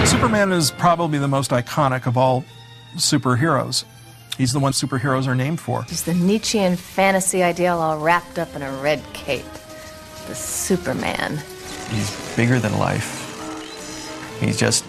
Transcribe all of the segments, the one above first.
Superman is probably the most iconic of all superheroes. He's the one superheroes are named for. He's the Nietzschean fantasy ideal all wrapped up in a red cape. The Superman. He's bigger than life. He's just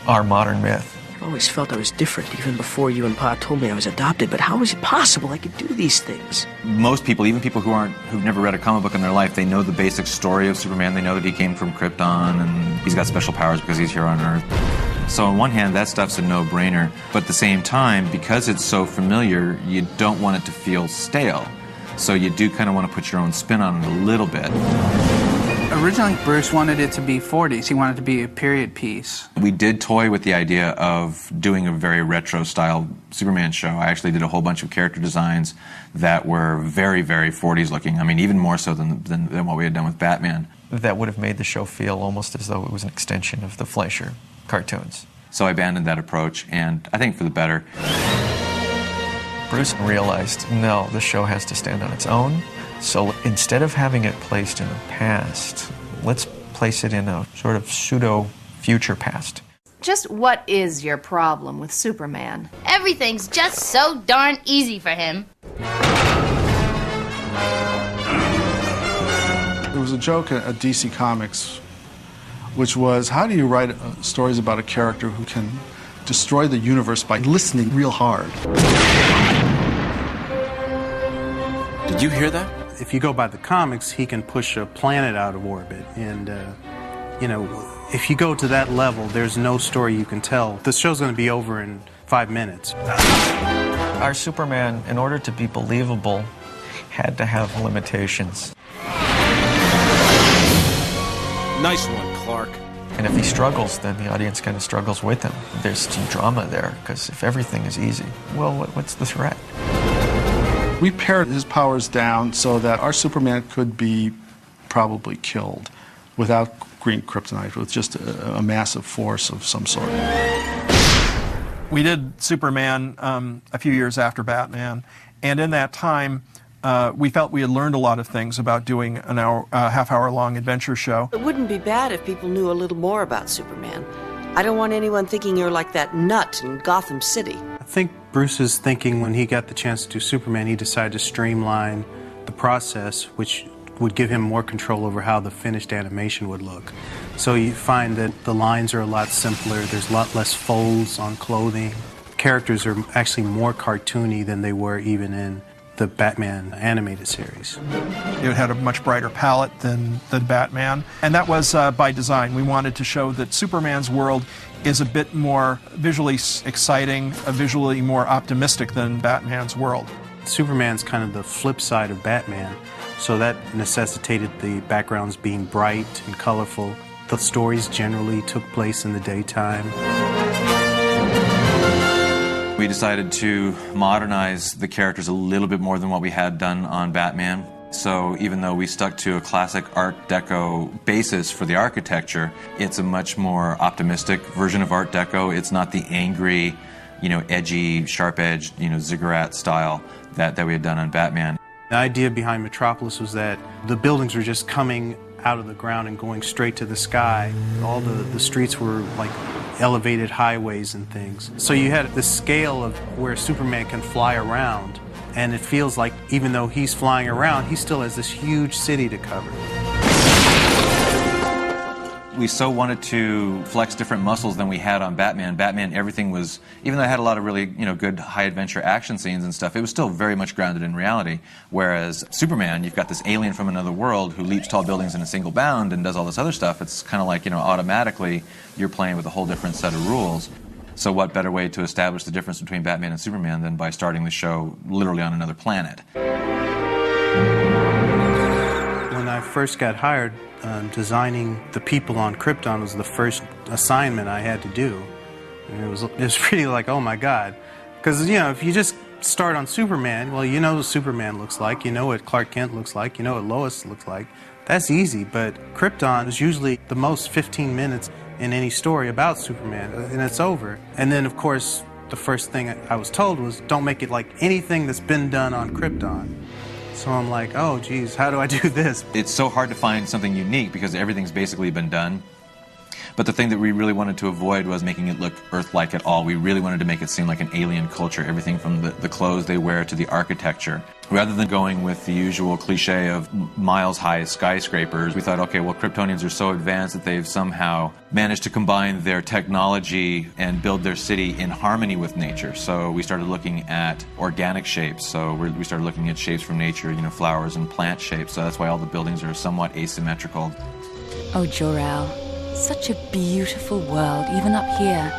our modern myth. I always felt I was different, even before you and Pa told me I was adopted, but how is it possible I could do these things? Most people, even people who've never read a comic book in their life, they know the basic story of Superman. They know that he came from Krypton and he's got special powers because he's here on Earth. So on one hand, that stuff's a no-brainer, but at the same time, because it's so familiar, you don't want it to feel stale. So you do kind of want to put your own spin on it a little bit. Originally, Bruce wanted it to be 40s. He wanted it to be a period piece. We did toy with the idea of doing a very retro-style Superman show. I actually did a whole bunch of character designs that were very, very 40s looking. I mean, even more so than what we had done with Batman. That would have made the show feel almost as though it was an extension of the Fleischer cartoons. So I abandoned that approach, and I think for the better. Bruce realized, no, the show has to stand on its own. So instead of having it placed in the past, let's place it in a sort of pseudo-future past. Just what is your problem with Superman? Everything's just so darn easy for him. There was a joke at DC Comics, which was, how do you write stories about a character who can destroy the universe by listening real hard? Did you hear that? If you go by the comics, he can push a planet out of orbit. And, you know, if you go to that level, there's no story you can tell. The show's going to be over in 5 minutes. Our Superman, in order to be believable, had to have limitations. Nice one, Clark. And if he struggles, then the audience kind of struggles with him. There's some drama there, because if everything is easy, well, what's the threat? We pared his powers down so that our Superman could be probably killed without green kryptonite, with just a massive force of some sort. We did Superman a few years after Batman, and in that time, we felt we had learned a lot of things about doing an half-hour-long adventure show. It wouldn't be bad if people knew a little more about Superman. I don't want anyone thinking you're like that nut in Gotham City. I think Bruce's thinking when he got the chance to do Superman, he decided to streamline the process, which would give him more control over how the finished animation would look. So you find that the lines are a lot simpler, there's a lot less folds on clothing. Characters are actually more cartoony than they were even in the Batman animated series. It had a much brighter palette than Batman, and that was by design. We wanted to show that Superman's world is a bit more visually exciting, visually more optimistic than Batman's world. Superman's kind of the flip side of Batman, so that necessitated the backgrounds being bright and colorful. The stories generally took place in the daytime. We decided to modernize the characters a little bit more than what we had done on Batman. So even though we stuck to a classic Art Deco basis for the architecture, it's a much more optimistic version of Art Deco. It's not the angry, edgy, sharp-edged, ziggurat style that we had done on Batman. The idea behind Metropolis was that the buildings were just coming out of the ground and going straight to the sky. All the streets were like elevated highways and things. So you had the scale of where Superman can fly around, and it feels like even though he's flying around, he still has this huge city to cover. We so wanted to flex different muscles than we had on Batman. Batman, everything was, even though it had a lot of really, good high-adventure action scenes and stuff, it was still very much grounded in reality. Whereas Superman, you've got this alien from another world who leaps tall buildings in a single bound and does all this other stuff. It's kind of like, automatically you're playing with a whole different set of rules. So what better way to establish the difference between Batman and Superman than by starting the show literally on another planet? When I first got hired, designing the people on Krypton was the first assignment I had to do. And it was really like, oh my God. Because, if you just start on Superman, well, you know what Superman looks like, you know what Clark Kent looks like, you know what Lois looks like. That's easy, but Krypton is usually the most 15 minutes in any story about Superman, and it's over. And then, of course, the first thing I was told was, don't make it like anything that's been done on Krypton. So I'm like, oh, geez, how do I do this? It's so hard to find something unique because everything's basically been done. But the thing that we really wanted to avoid was making it look Earth-like at all. We really wanted to make it seem like an alien culture, everything from the clothes they wear to the architecture. Rather than going with the usual cliche of miles-high skyscrapers, we thought, okay, well, Kryptonians are so advanced that they've somehow managed to combine their technology and build their city in harmony with nature. So we started looking at organic shapes. So we started looking at shapes from nature, flowers and plant shapes. So that's why all the buildings are somewhat asymmetrical. Oh, Jor-El. Such a beautiful world, even up here.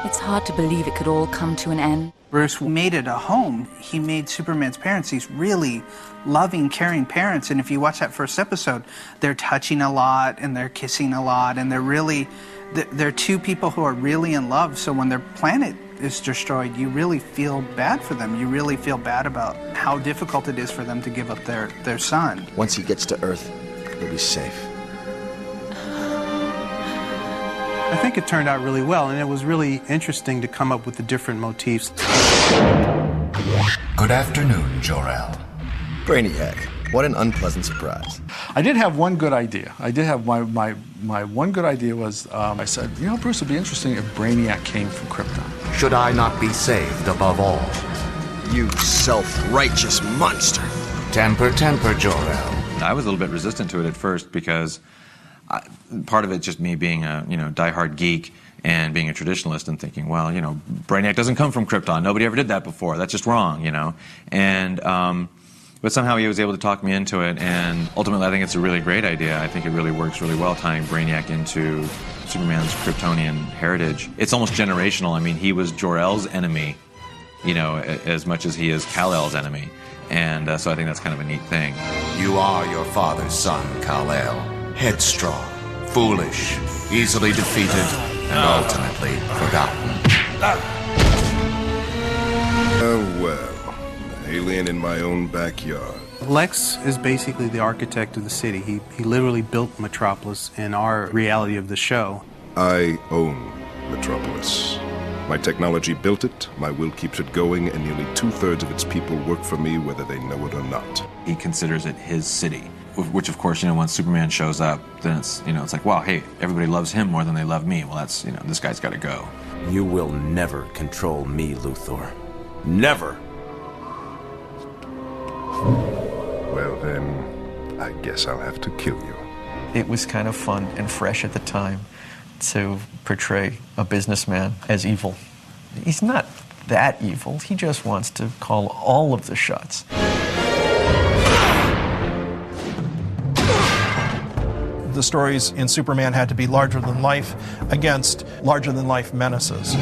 It's hard to believe it could all come to an end. Bruce made it a home. He made Superman's parents these really loving, caring parents. And if you watch that first episode, they're touching a lot and they're kissing a lot. And they're two people who are really in love. So when their planet is destroyed, you really feel bad for them. You really feel bad about how difficult it is for them to give up their son. Once he gets to Earth, he'll be safe. I think it turned out really well, and it was really interesting to come up with the different motifs. Good afternoon, Jor-El. Brainiac, what an unpleasant surprise. I did have one good idea. I did have my one good idea was, I said, Bruce, it'd be interesting if Brainiac came from Krypton. Should I not be saved above all? You self-righteous monster. Temper, Jor-El. I was a little bit resistant to it at first because part of it just me being a diehard geek and being a traditionalist and thinking, well, Brainiac doesn't come from Krypton. Nobody ever did that before. That's just wrong, And but somehow he was able to talk me into it, and ultimately I think it's a really great idea. I think it really works really well tying Brainiac into Superman's Kryptonian heritage. It's almost generational. I mean, he was Jor-El's enemy, as much as he is Kal-El's enemy. And so I think that's kind of a neat thing. You are your father's son, Kal-El. Headstrong, foolish, easily defeated, and ultimately forgotten. Oh, well. An alien in my own backyard. Lex is basically the architect of the city. He literally built Metropolis in our reality of the show. I own Metropolis. My technology built it, my will keeps it going, and nearly 2/3 of its people work for me whether they know it or not. He considers it his city. Which, of course, once Superman shows up, then it's like, wow, hey, everybody loves him more than they love me. Well, that's, this guy's got to go. You will never control me, Luthor. Never. Well, then, I guess I'll have to kill you. It was kind of fun and fresh at the time to portray a businessman as evil. He's not that evil. He just wants to call all of the shots. The stories in Superman had to be larger than life against larger than life menaces.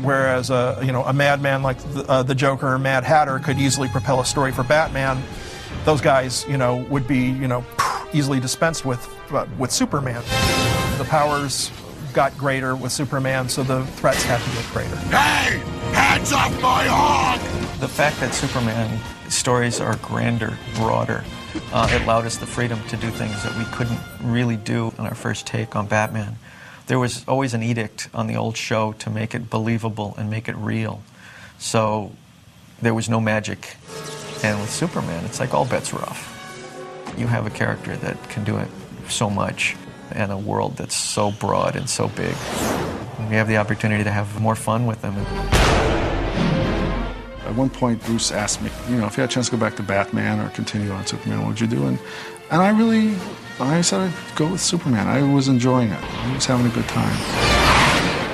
Whereas a madman like the Joker or Mad Hatter could easily propel a story for Batman, those guys would be easily dispensed with Superman. The powers got greater with Superman, so the threats had to get greater. Hey! Hands off my hog! The fact that Superman stories are grander, broader, it allowed us the freedom to do things that we couldn't really do in our first take on Batman. There was always an edict on the old show to make it believable and make it real. So there was no magic. And with Superman, it's like all bets are off. You have a character that can do it so much and a world that's so broad and so big. And we have the opportunity to have more fun with them. At one point, Bruce asked me, if you had a chance to go back to Batman or continue on Superman, what would you do? And I said I'd go with Superman. I was enjoying it. I was having a good time.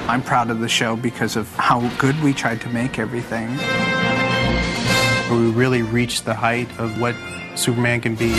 I'm proud of the show because of how good we tried to make everything. We really reached the height of what Superman can be.